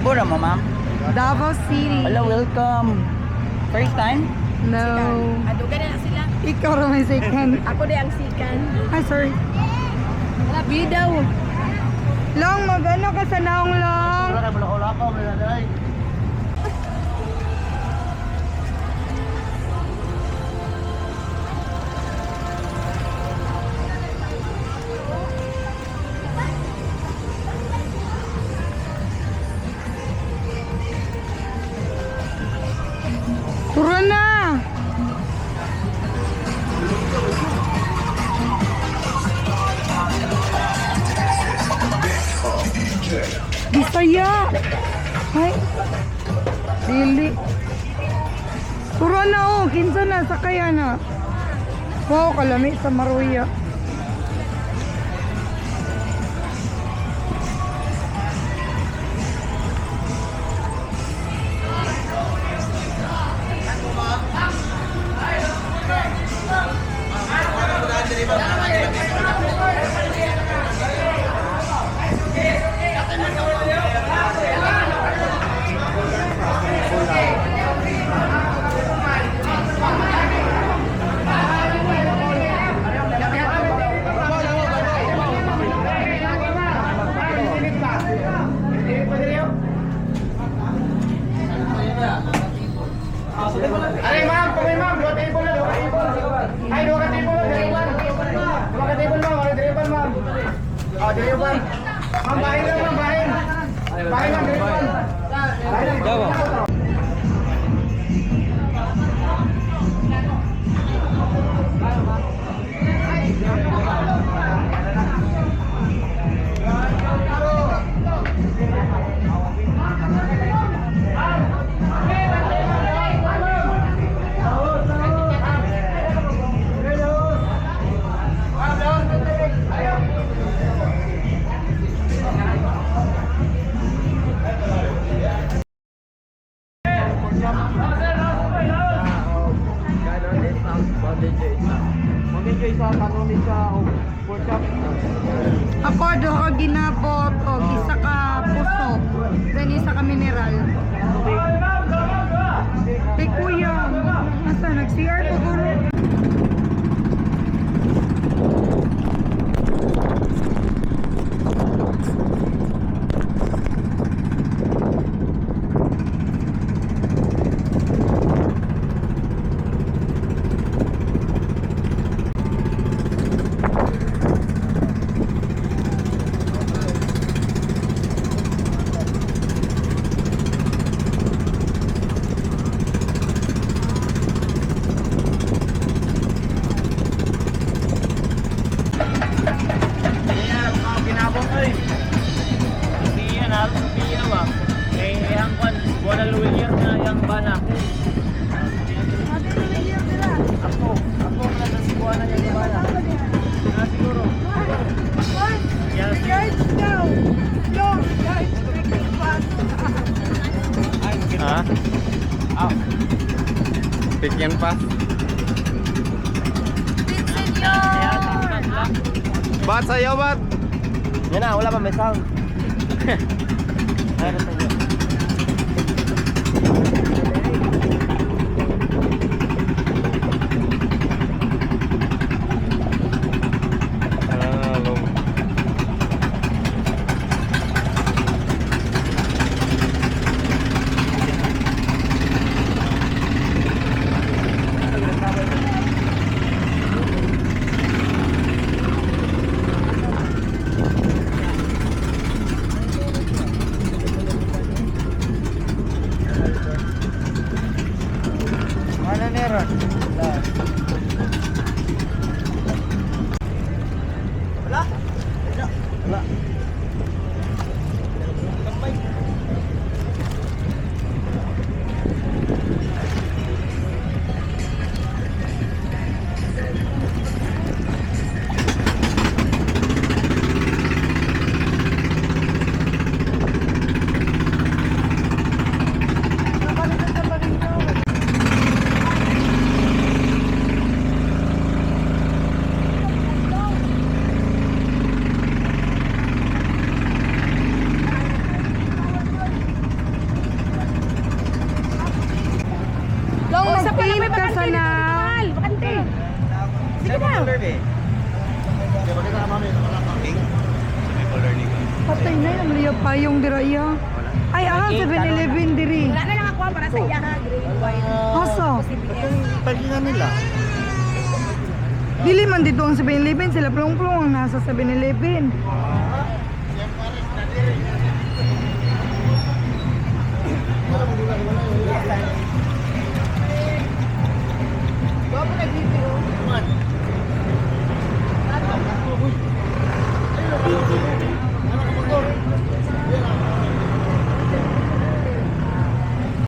Cebu na mo, ma'am? Davao City. Hello, welcome. First time? No. Adugan na sila. Ikaw rin may second. Ako di ang sikan. Ay, sorry. Wala, bidaw. Long, mag-ano ka sa naong long? Turo na! Bisaya! Ay! Dili! Turo na oh! Kinsa na! Sakaya na! Wow! Kalami sa Maruya! Ay ma'am, kami ma'am, dua table na, dua table. Ay, dua ka table na, diriban. Dua ka table ma'am, ay diriban ma'am. Oh, diriban. Ma'am, bahin lang ma'am, bahin. Bahin lang, diriban. Bahin lang. Ako do ka ginabot o isa ka puso. Then isa ka mineral. Kay kuya, asa nag-CR po guro? Bigyan pa. Bat sayo bat. Yan na, wala pa may sound. Paint ka sana. Bakante. Sige na. Patay na yung liya pa yung diraya. Ay, 7-Eleven diri. Wala na lang ako para sa iya ha. Grade white. Asa? Pagingan nila. Dili man dito ang 7-Eleven. Sila plong-plong ang nasa 7-Eleven.